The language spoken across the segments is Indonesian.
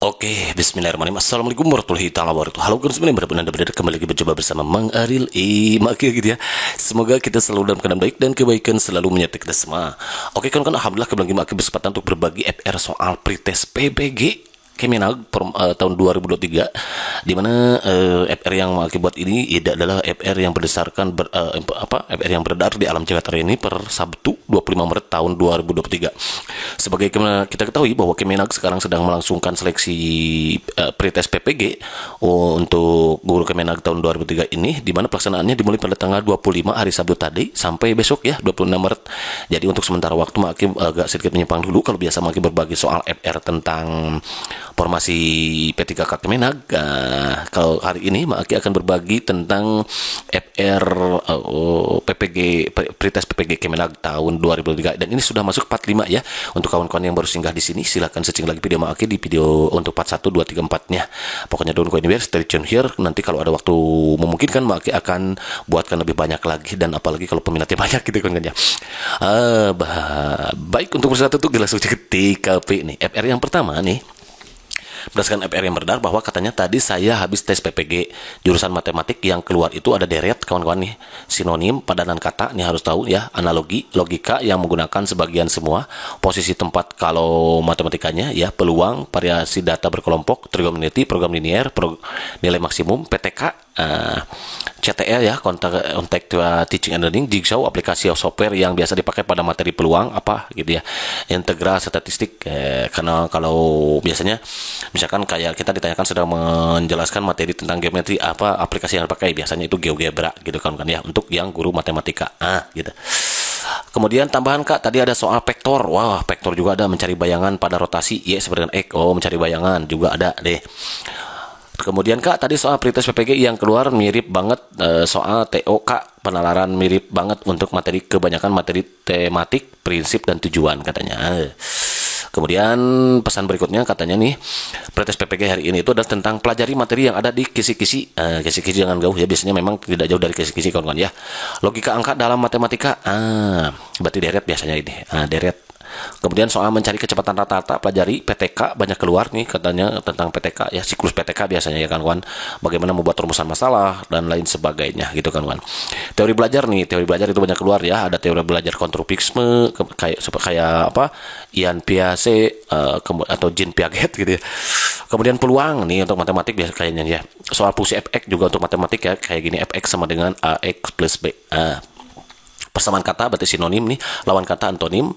Oke, bismillahirrahmanirrahim. Assalamualaikum warahmatullahi taala wabarakatuh. Halo guys, semuanya benar-benar kembali lagi berjumpa bersama Mang Aril Maki gitu ya. Semoga kita selalu dalam keadaan baik dan kebaikan selalu menyertai kita semua. Oke, kawan-kawan, alhamdulillah kembali Maki berkesempatan untuk berbagi FR soal pretest PBG Kemenag tahun 2023, di mana FR yang Maki buat ini adalah FR yang berdasarkan FR yang beredar di alam jagat raya ini per Sabtu 25 Maret tahun 2023. Sebagai kita ketahui bahwa Kemenag sekarang sedang melangsungkan seleksi pretest PPG untuk guru Kemenag tahun 2003 ini, di mana pelaksanaannya dimulai pada tanggal 25 hari Sabtu tadi sampai besok ya 26 Maret. Jadi untuk sementara waktu Maki agak sedikit menyimpang dulu. Kalau biasa Maki berbagi soal FR tentang formasi P3K Kemenag. Kalau hari ini Maki akan berbagi tentang FR PPG pretest PPG Kemenag tahun 2023, dan ini sudah masuk part 5 ya. Untuk kawan-kawan yang baru singgah di sini, silahkan searching lagi video Maki di video untuk part 1, 2, 3, 4-nya. Pokoknya don't go anywhere, stay tune here. Nanti kalau ada waktu memungkinkan Maki akan buatkan lebih banyak lagi, dan apalagi kalau peminatnya banyak gitu kan ya. Baik, untuk persatu tuh langsung ketika nih FR yang pertama nih. Berdasarkan FR yang beredar bahwa katanya tadi saya habis tes PPG jurusan matematik, yang keluar itu ada deret kawan-kawan nih, sinonim, padanan kata nih harus tahu ya, analogi, logika yang menggunakan sebagian semua, posisi tempat kalau matematikanya ya, peluang, variasi data berkelompok, trigonometri, program linier, nilai maksimum, PTK, CTL ya, contact teaching and learning, jigsaw, aplikasi software yang biasa dipakai pada materi peluang apa gitu ya, integral statistik, karena kalau biasanya misalkan kayak kita ditanyakan sedang menjelaskan materi tentang geometri, apa aplikasi yang dipakai, biasanya itu GeoGebra gitu kan ya, untuk yang guru matematika gitu. Kemudian tambahan Kak, tadi ada soal vektor. Wah, vektor juga ada, mencari bayangan pada rotasi Y seperti dengan X. Oh, mencari bayangan juga ada deh. Kemudian Kak, tadi soal pretest PPG yang keluar mirip banget soal TO Kak, penalaran mirip banget untuk materi, kebanyakan materi tematik, prinsip dan tujuan katanya. Kemudian pesan berikutnya katanya nih, pretest PPG hari ini itu adalah tentang pelajari materi yang ada di kisi-kisi. Kisi-kisi jangan jauh ya, biasanya memang tidak jauh dari kisi-kisi kawan-kawan ya. Logika angka dalam matematika. Berarti deret biasanya ini. Deret. Kemudian soal mencari kecepatan rata-rata, pelajari PTK, banyak keluar nih katanya tentang PTK ya, siklus PTK biasanya ya kan kawan, bagaimana membuat rumusan masalah dan lain sebagainya gitu kan kawan. Teori belajar nih, teori belajar itu banyak keluar ya, ada teori belajar kontrapsiksme kayak apa, Ian Piaget atau Jean Piaget gitu ya. Kemudian peluang nih untuk matematik biasa kayaknya ya, soal fungsi fx juga untuk matematik ya, kayak gini, fx sama dengan ax plus b. Persamaan kata berarti sinonim nih, lawan kata antonim.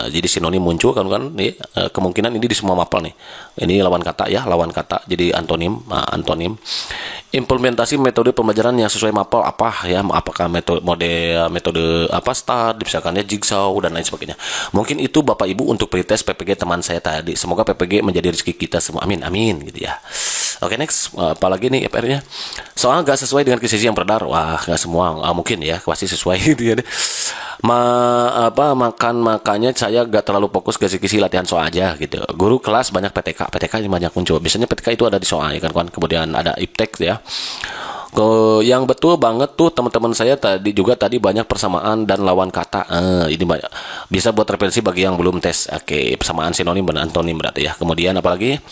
Jadi sinonim muncul kan nih, kemungkinan ini di semua mapel nih. Ini lawan kata ya, lawan kata jadi antonim. Antonim. Implementasi metode pembelajaran yang sesuai mapel apa ya, apakah metode apa start, misalkan ya jigsaw dan lain sebagainya. Mungkin itu Bapak Ibu untuk pretest PPG teman saya tadi. Semoga PPG menjadi rezeki kita semua. Amin amin gitu ya. Oke, next, apalagi nih FR-nya. Soal nggak sesuai dengan kisi yang beredar. Wah, nggak semua, mungkin ya, pasti sesuai gitu ya. Makanya saya nggak terlalu fokus ke kisi latihan soal aja gitu. Guru kelas banyak PTK yang banyak muncul. Biasanya PTK itu ada di soal ya kan. Kemudian ada iptek ya. Yang betul banget tuh teman-teman saya tadi banyak persamaan dan lawan kata. Ini banyak, bisa buat referensi bagi yang belum tes. Oke, persamaan sinonim dan antonim berarti ya. Kemudian apalagi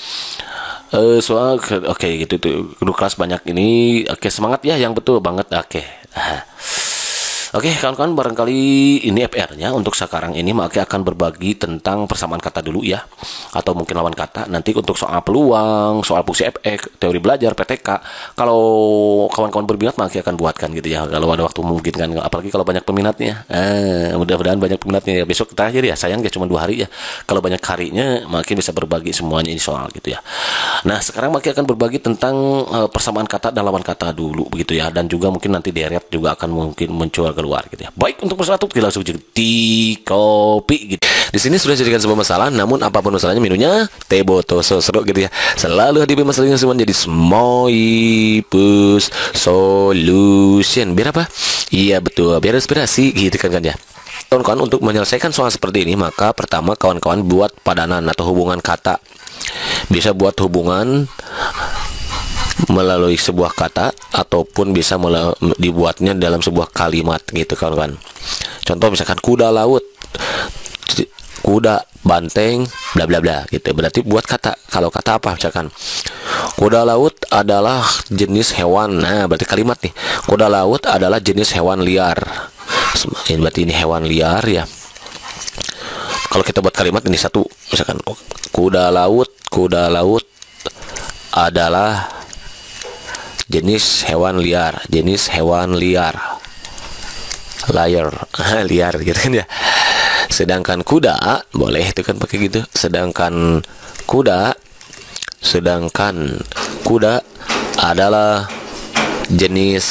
soal gitu tuh, guru kelas banyak ini. Oke, semangat ya yang betul banget. Oke, kawan-kawan, barangkali ini FR-nya untuk sekarang ini Maki akan berbagi tentang persamaan kata dulu ya, atau mungkin lawan kata. Nanti untuk soal peluang, soal fungsi fx, teori belajar, PTK, kalau kawan-kawan berminat Maki akan buatkan gitu ya, kalau ada waktu mungkin kan, apalagi kalau banyak peminatnya. Mudah-mudahan banyak peminatnya ya. Besok kita akhir ya, sayang ya cuma 2 hari ya. Kalau banyak harinya Maki bisa berbagi semuanya ini soal gitu ya. Nah, sekarang Maki akan berbagi tentang persamaan kata dan lawan kata dulu begitu ya, dan juga mungkin nanti deret juga akan mungkin muncul keluar gitu ya. Baik, untuk persatu kita langsung di kopi gitu. Di sini sudah jadikan sebuah masalah, namun apapun masalahnya minumnya teh botol seru gitu ya. Selalu hadapi masalahnya semua jadi Smoipus solution. Biar apa? Iya betul, biar inspirasi gitu kan ya. Kawan-kawan, untuk menyelesaikan soal seperti ini, maka pertama kawan-kawan buat padanan atau hubungan kata. Bisa buat hubungan melalui sebuah kata ataupun bisa dibuatnya dalam sebuah kalimat gitu kawan-kawan. Contoh misalkan kuda laut, kuda, banteng, bla bla bla gitu. Berarti buat kata. Kalau kata apa misalkan kuda laut adalah jenis hewan. Nah, berarti kalimat nih. Kuda laut adalah jenis hewan liar. Berarti ini hewan liar ya. Kalau kita buat kalimat ini satu, misalkan kuda laut adalah jenis hewan liar, liar, liar gitu kan ya. Sedangkan kuda boleh itu kan pakai gitu. Sedangkan kuda adalah jenis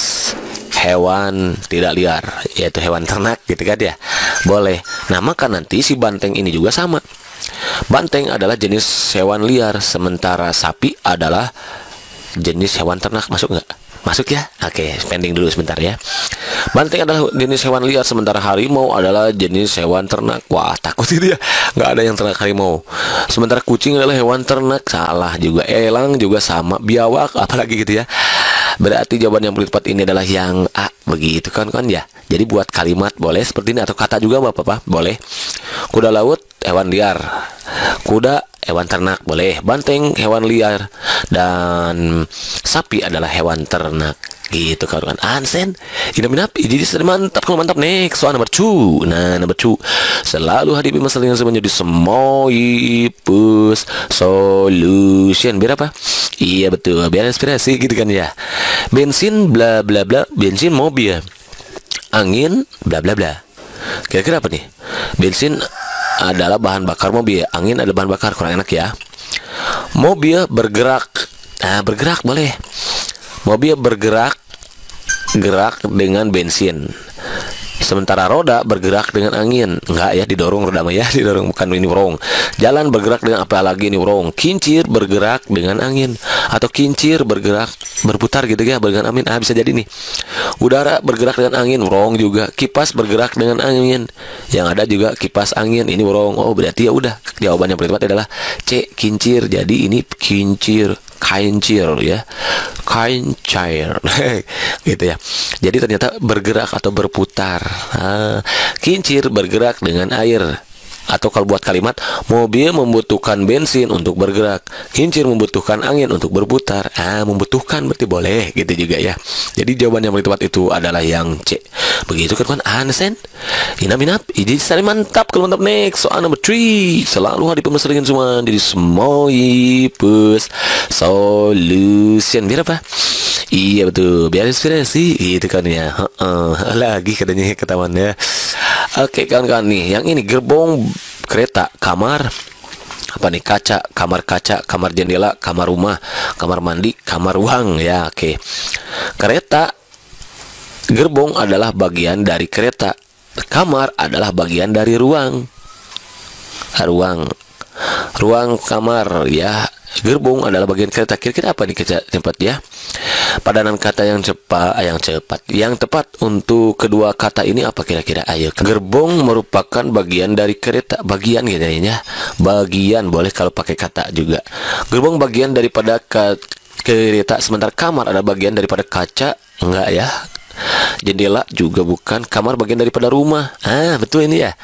hewan tidak liar, yaitu hewan ternak gitu kan ya. Boleh. Nah, maka nanti si banteng ini juga sama. Banteng adalah jenis hewan liar, sementara sapi adalah jenis hewan ternak. Masuk nggak? Masuk ya? Oke, pending dulu sebentar ya. Banteng adalah jenis hewan liar, sementara harimau adalah jenis hewan ternak. Wah, takut itu ya. Nggak ada yang ternak harimau. Sementara kucing adalah hewan ternak. Salah juga. Elang juga sama. Biawak apalagi gitu ya. Berarti jawaban yang paling tepat ini adalah yang A. Begitu kan ya. Jadi buat kalimat boleh seperti ini, atau kata juga Bapak boleh. Kuda laut hewan liar, kuda hewan ternak boleh, banteng hewan liar, dan sapi adalah hewan ternak. Gitu kan Ansen. Inap jadi mantap. Kalau mantap next soal number 2. Nah, number 2, selalu hadapi masalah yang menjadi Semoyipus solution. Biar apa? Iya betul, biar inspirasi gitu kan ya. Bensin bla bla bla, bensin mobil, angin bla bla bla. Kira-kira apa nih? Bensin adalah bahan bakar mobil, angin adalah bahan bakar. Kurang enak ya. Mobil bergerak. Nah, bergerak boleh. Mobil bergerak dengan bensin, sementara roda bergerak dengan angin. Enggak ya, didorong roda mah ya, didorong, bukan ini wrong. Jalan bergerak dengan apa lagi ini wrong. Kincir bergerak dengan angin, atau kincir berputar gitu ya, dengan angin. Bisa jadi nih. Udara bergerak dengan angin, wrong juga. Kipas bergerak dengan angin, yang ada juga kipas angin, ini wrong. Oh, berarti ya udah, jawaban yang paling tepat adalah C, kincir. Jadi ini kincir ya, kincir gitu ya. Jadi ternyata bergerak atau berputar. Kincir bergerak dengan air. Atau kalau buat kalimat, mobil membutuhkan bensin untuk bergerak, kincir membutuhkan angin untuk berputar. Membutuhkan berarti boleh gitu juga ya. Jadi jawaban yang paling tepat itu adalah yang C. Begitu kan Ansen? Inap jadi sari mantap. Kalau mantap next soal number 3, selalu hadir pemerseringan semua. Jadi Semoyipus solution. Biar apa? Iya betul, biar inspirasi gitu kan ya. Lagi katanya ketahuan ya. Oke kawan-kawan nih, yang ini gerbong kereta, kamar apa nih, kaca, kamar jendela, kamar rumah, kamar mandi, kamar ruang ya. Oke. Kereta, gerbong adalah bagian dari kereta, kamar adalah bagian dari ruang kamar ya. Gerbong adalah bagian kereta. Kira-kira apa nih tempat ya? Padanan kata yang tepat untuk kedua kata ini apa kira-kira? Ayo. Gerbong merupakan bagian dari kereta. Bagian gitu ya. Bagian boleh kalau pakai kata juga. Gerbong bagian daripada kereta, sementara kamar adalah bagian daripada kaca. Enggak ya. Jendela juga bukan. Kamar bagian daripada rumah. Betul ini ya.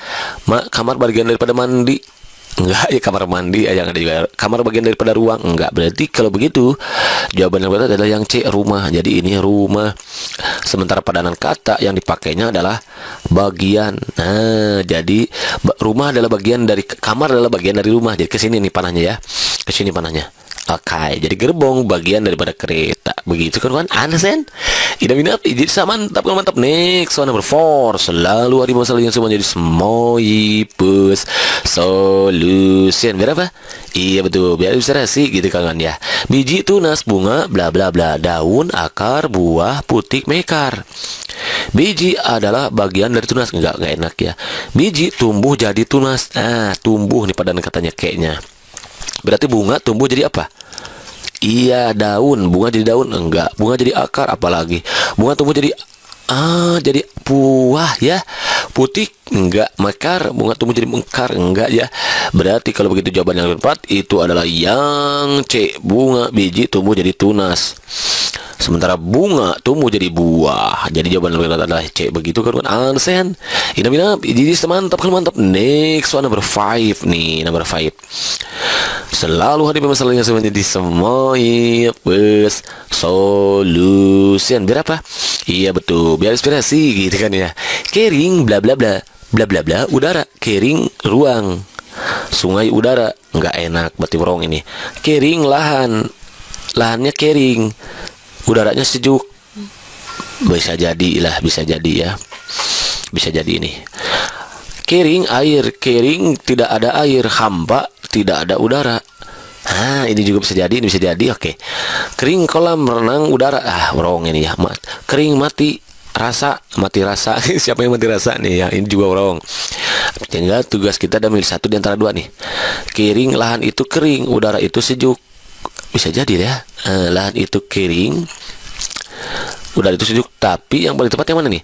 Kamar bagian daripada mandi. Enggak ya, kamar mandi yang ada juga. Kamar bagian daripada ruang. Enggak. Berarti kalau begitu jawaban yang benar adalah yang C, rumah. Jadi ini rumah. Sementara padanan kata yang dipakainya adalah bagian. Jadi rumah adalah bagian dari kamar, adalah bagian dari rumah. Jadi ke sini nih panahnya ya. Ke sini panahnya. Oke, jadi gerbong bagian daripada kereta. Begitu kan Ansen? Inap jadi mantap next soal number 4, selalu ada masalah yang semua jadi Semoyipus solution. Biar apa? Iya betul, biar ilustrasi gitu kan ya. Biji, tunas, bunga, bla bla bla, daun, akar, buah, putik, mekar. Biji adalah bagian dari tunas. Enggak enak ya. Biji tumbuh jadi tunas. Tumbuh nih padanan katanya kayaknya. Berarti bunga tumbuh jadi apa? Iya, daun. Bunga jadi daun? Enggak. Bunga jadi akar? Apalagi bunga tumbuh jadi jadi buah ya. Putik? Enggak. Mekar? Bunga tumbuh jadi mekar? Enggak ya. Berarti kalau begitu jawaban yang tepat itu adalah yang C, bunga biji tumbuh jadi tunas. Sementara bunga tumbuh jadi buah. Jadi jawaban lebih adalah C. Begitu kan? Understand? Inap. Jadi mantap kalau mantap. Next one number 5 nih, number 5. Selalu hadapi masalahnya menjadi semua bus solution. Biar apa? Iya betul, biar inspirasi gitu kan ya. Kering bla bla bla. Bla bla bla udara, kering ruang. Sungai udara, nggak enak, berarti wrong ini. Kering lahan. Lahannya kering. Udaranya sejuk. Bisa jadi lah, bisa jadi ya. Bisa jadi ini. Kering air, kering tidak ada air, hampa tidak ada udara. Ini juga bisa jadi, ini bisa jadi. Oke. Kering kolam renang udara. Wrong ini ya. Kering mati rasa. Siapa yang mati rasa nih ya? Ini juga wrong. Sehingga tugas kita ada milih satu di antara dua nih. Kering lahan itu kering, udara itu sejuk. Bisa jadi ya. Lahan itu kering, udara itu sejuk. Tapi yang paling tepat yang mana nih?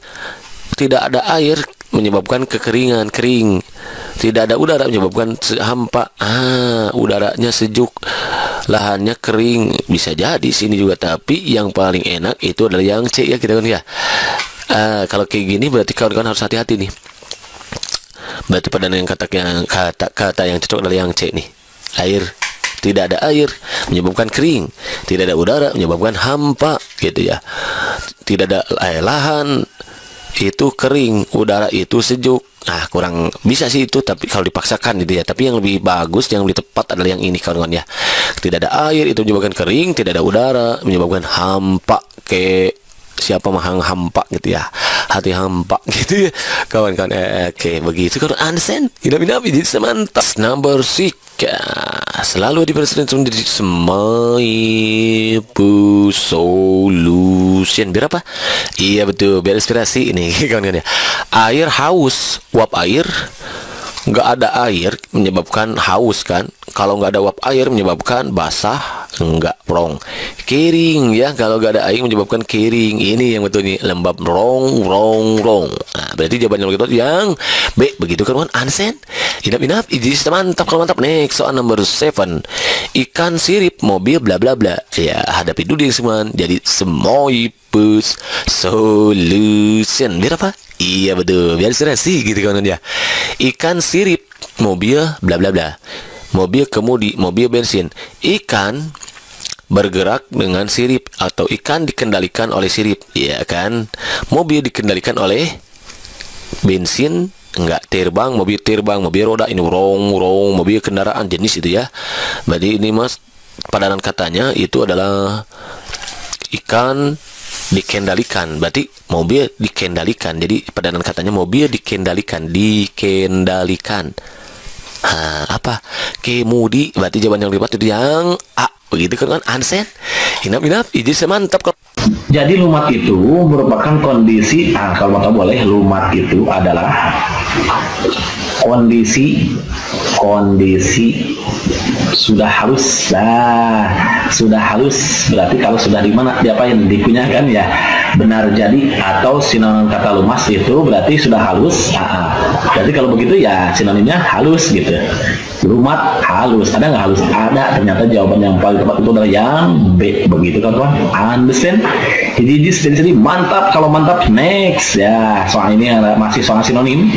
Tidak ada air menyebabkan kekeringan, kering. Tidak ada udara menyebabkan hampa. Udaranya sejuk, lahannya kering. Bisa jadi sini juga, tapi yang paling enak itu adalah yang C ya, kita kan ya. Kalau kayak gini berarti kawan-kawan harus hati-hati nih. Berarti pada yang kata yang cocok adalah yang C nih. Air. Tidak ada air menyebabkan kering, tidak ada udara menyebabkan hampa gitu ya. Tidak ada lahan itu kering, udara itu sejuk. Kurang bisa sih itu, tapi kalau dipaksakan gitu ya. Tapi yang lebih bagus, yang lebih tepat adalah yang ini kawan-kawan ya. Tidak ada air itu menyebabkan kering, tidak ada udara menyebabkan hampa. Kayak siapa mahang hampa gitu ya, hati hampa gitu ya kawan-kawan. Oke, begitu kan. Understand? Inap jadi mantap. Number 6. Selalu dipersesuaikan menjadi semaipu solution. Biar apa? Iya betul, biar inspirasi ini kawan-kawan ya. Air haus, uap air. Nggak ada air menyebabkan haus kan. Kalau nggak ada uap air menyebabkan basah. Enggak, wrong. Kering ya, kalau nggak ada air menyebabkan kering. Ini yang betul nih, lembab. Wrong. Berarti jawabannya begitu yang B. Begitu kan, Ansen? Inap. Ini mantap kalau mantap. Next, soal number 7. Ikan sirip mobil bla bla bla. Ya, hadapi dulu yang semua. Jadi semaipu solution. Biar apa? Iya betul, biar serasi gitu kan ya. Ikan sirip mobil bla bla bla. Mobil kemudi, mobil bensin. Ikan bergerak dengan sirip, atau ikan dikendalikan oleh sirip, ya kan? Mobil dikendalikan oleh bensin, enggak terbang, mobil roda. Ini wrong, mobil kendaraan jenis itu ya. Berarti ini mas, padanan katanya itu adalah ikan dikendalikan, berarti mobil dikendalikan. Jadi padanan katanya mobil dikendalikan. Apa? Kemudi. Berarti jawaban yang tepat itu yang A. Begitu kan, Ansen? Inap. Ini semantap kok. Jadi lumat itu merupakan kondisi. Kalau mau tahu boleh, lumat itu adalah kondisi sudah halus. Sudah halus berarti kalau sudah di mana diapain, dikunyahkan ya. Benar jadi, atau sinonim kata lumas itu berarti sudah halus. Berarti kalau begitu ya sinonimnya halus gitu. Lumat halus, ada nggak halus? Ada. Ternyata jawaban yang paling tepat itu adalah yang B. Begitu kan kawan? Understand? Jadi mantap. Kalau mantap, next ya. Soal ini masih soal sinonim.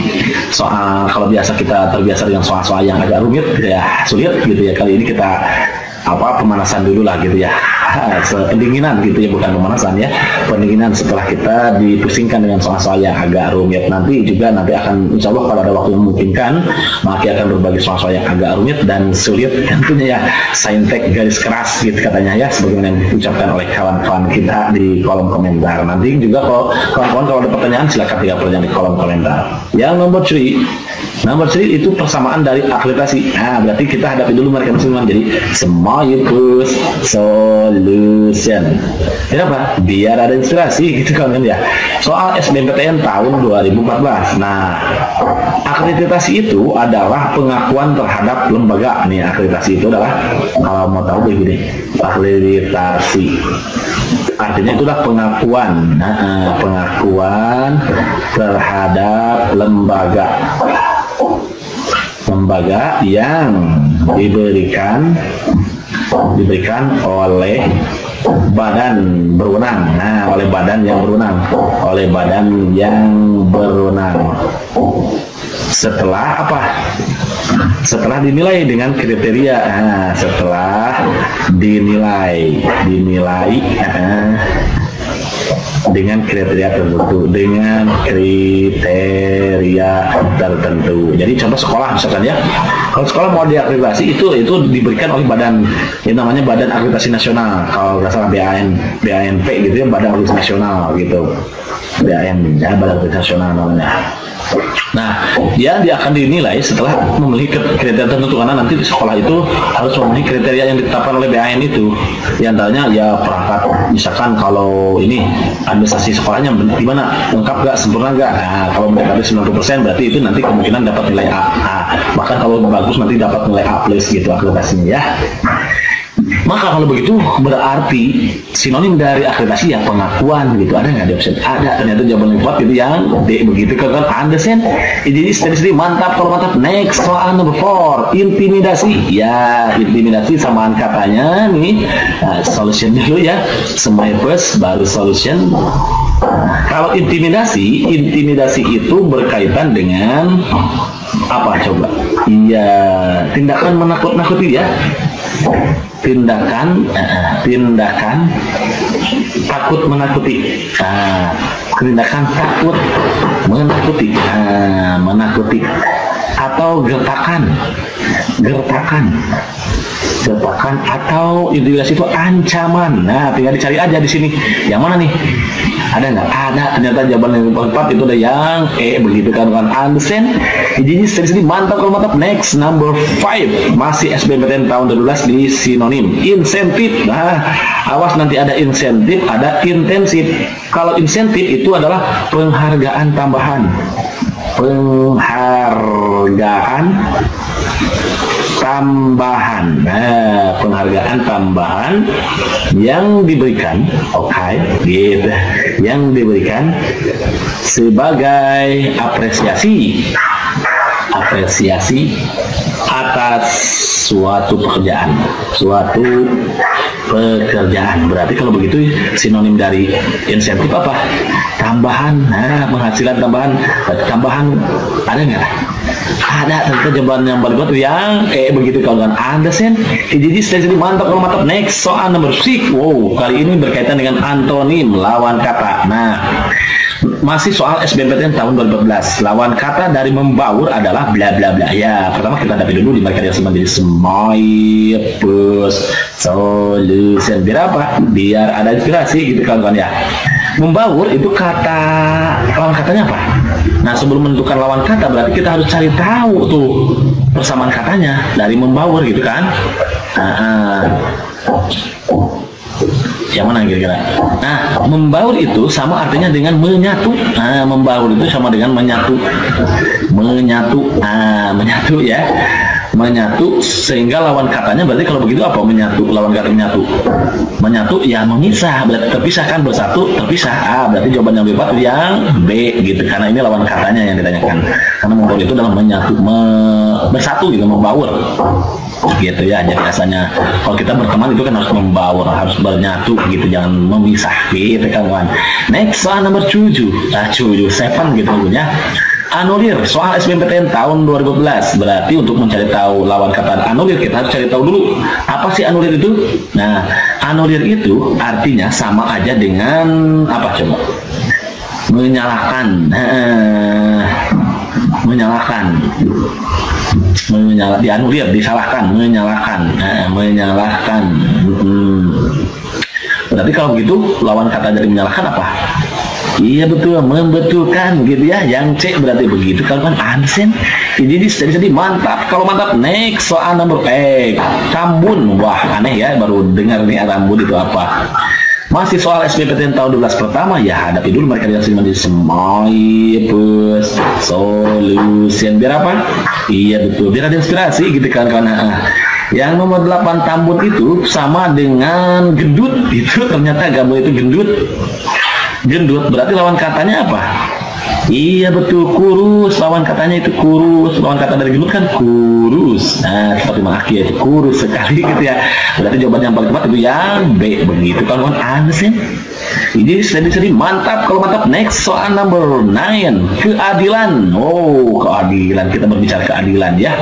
Soal kalau biasa kita terbiasa dengan soal-soal yang agak rumit ya, sulit gitu ya. Kali ini kita pemanasan dulu lah gitu ya. Pendinginan gitu ya, bukan pemanasan ya, pendinginan setelah kita dipusingkan dengan soal-soal yang agak rumit. Nanti akan, insya Allah kalau ada waktu yang memungkinkan, maka akan berbagi soal-soal yang agak rumit dan sulit tentunya ya. Saintek garis keras gitu katanya ya, sebagaimana yang diucapkan oleh kawan-kawan kita di kolom komentar. Nanti juga kawan-kawan kalau ada pertanyaan silakan tinggal pertanyaan di kolom komentar. Yang nomor 3 itu persamaan dari akreditasi. Berarti kita hadapi dulu mereka semua. Jadi semaipu solution. Kenapa? Biar ada inspirasi gitu kan ya. Soal SBMPTN tahun 2014. Akreditasi itu adalah pengakuan terhadap lembaga. Nih, akreditasi itu adalah, kalau mau tahu begini, akreditasi artinya itu adalah pengakuan. Pengakuan terhadap lembaga yang diberikan oleh badan berwenang. Nah, oleh badan yang berwenang. Oleh badan yang berwenang. Setelah apa? Setelah dinilai dengan kriteria. Nah, setelah dinilai dengan kriteria tertentu. Jadi contoh sekolah misalkan ya, kalau sekolah mau diakreditasi itu diberikan oleh badan yang namanya Badan Akreditasi Nasional. Kalau nggak salah BANP gitu ya, Badan Akreditasi Nasional gitu. BAN ya, Badan Akreditasi Nasional namanya. Nah, dia akan dinilai setelah memiliki kriteria tertentu, karena nanti di sekolah itu harus memenuhi kriteria yang ditetapkan oleh BAN itu. Di antaranya ya perangkat, misalkan kalau ini administrasi sekolahnya gimana, lengkap gak, sempurna gak. Nah, kalau mendekati 90% berarti itu nanti kemungkinan dapat nilai A. Nah, bahkan kalau bagus nanti dapat nilai A+ gitu akreditasinya ya. Maka kalau begitu berarti sinonim dari akreditasi ya pengakuan gitu. Ada nggak di option? Ada, ternyata jawaban yang kuat gitu yang D begitu kan. Understand? Jadi steady mantap. Kalau mantap, next soal nomor 4, intimidasi. Ya, intimidasi samaan katanya nih. Nah, solution dulu ya. Semai first baru solution. Kalau intimidasi itu berkaitan dengan apa coba? Iya, tindakan menakut-nakuti ya. Tindakan takut menakuti. Tindakan takut menakuti. Menakuti atau gertakan atau intimidasi itu ancaman. Nah, tinggal dicari aja di sini. Yang mana nih? Ada nggak? Ada. Ternyata jawaban yang tepat itu ada yang E begitu kan. Understand? Jadi sini mantap kalau mantap. Next number 5 masih SBMPTN tahun 2012 di sinonim insentif. Nah, awas nanti ada insentif, ada intensif. Kalau insentif itu adalah penghargaan tambahan. Nah, penghargaan tambahan yang diberikan, gitu, yang diberikan sebagai apresiasi atas suatu pekerjaan. Berarti kalau begitu sinonim dari insentif apa? Tambahan. Nah, penghasilan tambahan ada nggak? Ada. Tentu jawaban yang paling betul yang begitu kalau kan. Understand? Jadi stay mantap kalau mantap. Next soal nomor 6. Wow, kali ini berkaitan dengan antonim, lawan kata. Nah, masih soal SBMPTN tahun 2014. Lawan kata dari membaur adalah bla bla bla. Ya, pertama kita hadapi dulu di marker yang menjadi plus solution. Biar apa? Biar ada inspirasi gitu kan ya. Membaur itu kata, lawan katanya apa? Nah, sebelum menentukan lawan kata berarti kita harus cari tahu tuh persamaan katanya dari membaur gitu kan. Yang mana kira-kira? Nah, membaur itu sama artinya dengan menyatu. Nah, membaur itu sama dengan menyatu. Menyatu ya. Menyatu, sehingga lawan katanya berarti kalau begitu apa menyatu? Lawan kata menyatu ya memisah, berarti terpisah kan, bersatu terpisah. Berarti jawaban yang tepat yang B gitu, karena ini lawan katanya yang ditanyakan. Karena membaur itu adalah menyatu, bersatu gitu, membaur gitu ya. Jadi biasanya kalau kita berteman itu kan harus membaur, harus bernyatu gitu, jangan memisah gitu kan. Next soal nomor 7 gitu punya. Anulir, soal SBMPTN tahun 2012. Berarti untuk mencari tahu lawan kata anulir, kita harus cari tahu dulu apa sih anulir itu. Nah, anulir itu artinya sama aja dengan apa coba? Menyalahkan. Dianulir, disalahkan, menyalahkan. Berarti kalau begitu lawan kata dari menyalahkan apa? Iya betul, membetulkan gitu ya. Yang C berarti begitu kan Ansen. Jadi mantap. Kalau mantap, next soal nomor Tambun. Wah, aneh ya, baru dengar nih Tambun itu apa. Masih soal SBMPTN tahun 12 pertama ya, hadapi dulu mereka yang di plus solution. Biar apa? Iya betul, biar ada inspirasi gitu kan. Yang nomor 8 Tambun itu sama dengan gendut. Itu ternyata gambar itu gendut berarti lawan katanya apa? Iya betul, kurus. Lawan katanya itu kurus. Lawan kata dari gendut kan kurus. Nah, seperti Maki itu kurus sekali gitu ya. Berarti jawaban yang paling tepat itu yang B. Begitu kawan-kawan. Aneh. Ini sedih-sedih mantap. Kalau mantap, next soal number 9. Keadilan. Oh, keadilan. Kita berbicara keadilan ya.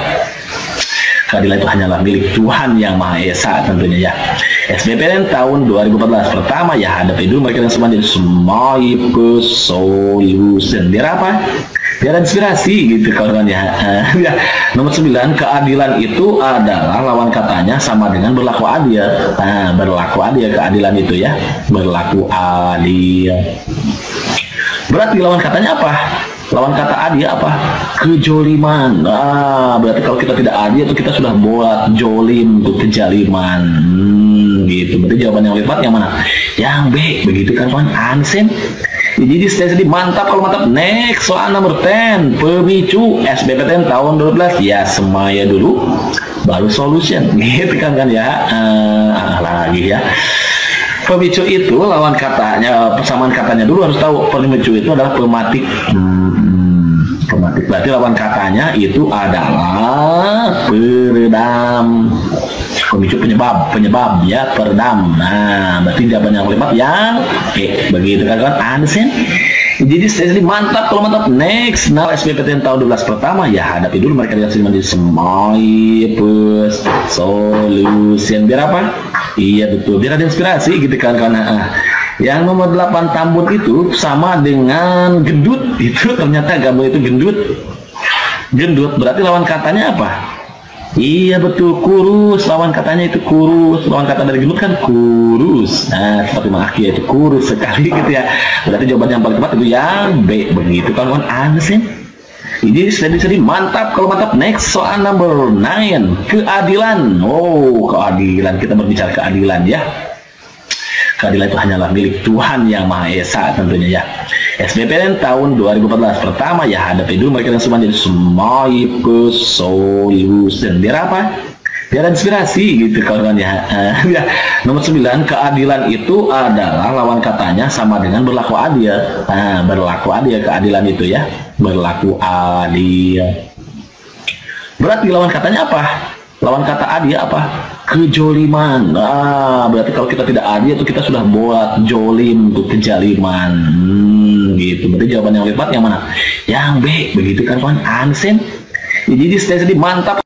Keadilan itu hanyalah milik Tuhan Yang Maha Esa tentunya ya. SBMPTN tahun 2014 pertama ya, hadapi dulu mereka yang semua jadi semai solution. Biar apa? Biar inspirasi gitu kawan-kawan ya. Nomor 9, keadilan itu adalah lawan katanya sama dengan berlaku adil. Nah, berlaku adil keadilan itu ya. Berlaku adil. Berarti lawan katanya apa? Lawan kata adil apa? Kejoliman. Nah, berarti kalau kita tidak adil itu kita sudah buat jolim untuk kejaliman. Gitu. Berarti jawaban yang tepat yang mana? Yang B. Begitu kan kawan? Ansen. Jadi stay mantap. Kalau mantap, next soal nomor 10. Pemicu SBMPTN tahun 12. Ya, semaya dulu baru solution. Gitu kan ya. Lagi ya. Pemicu itu lawan katanya, persamaan katanya dulu harus tahu. Pemicu itu adalah pematik. Pematik berarti lawan katanya itu adalah peredam. Pemicu penyebab ya, peredam. Nah, berarti jawaban yang tepat yang begitu kan kawan? Ansen. Jadi stay mantap. Kalau mantap, next. Nah, SBMPTN tahun 12 pertama ya, hadapi dulu mereka yang di semai solution. Biar apa? Iya betul, biar ada inspirasi gitu kan kawan. Yang nomor 8 tambun itu sama dengan gendut. Itu ternyata gambar itu gendut. Gendut berarti lawan katanya apa? Iya betul, kurus. Lawan katanya itu kurus. Lawan kata dari gendut kan kurus. Nah, seperti Maki itu kurus sekali gitu ya. Berarti jawaban yang paling tepat itu yang B. Begitu kawan-kawan. Aneh. Ini sedih-sedih mantap. Kalau mantap, next soal number 9. Keadilan. Oh, keadilan. Kita berbicara keadilan ya. Keadilan itu hanyalah milik Tuhan Yang Maha Esa tentunya ya. SBMPTN tahun 2014 pertama ya, hadapi dulu mereka yang semua jadi semai solution. Biar apa? Biar inspirasi gitu kawan-kawan ya. Nomor 9, keadilan itu adalah lawan katanya sama dengan berlaku adil. Nah, berlaku adil keadilan itu ya. Berlaku adil. Berarti lawan katanya apa? Lawan kata adil apa? Kejoliman. Nah, berarti kalau kita tidak adil itu kita sudah buat jolim untuk kejaliman. Gitu. Berarti jawaban yang tepat yang mana? Yang B. Begitu kan kawan? Ansen. Jadi stay mantap.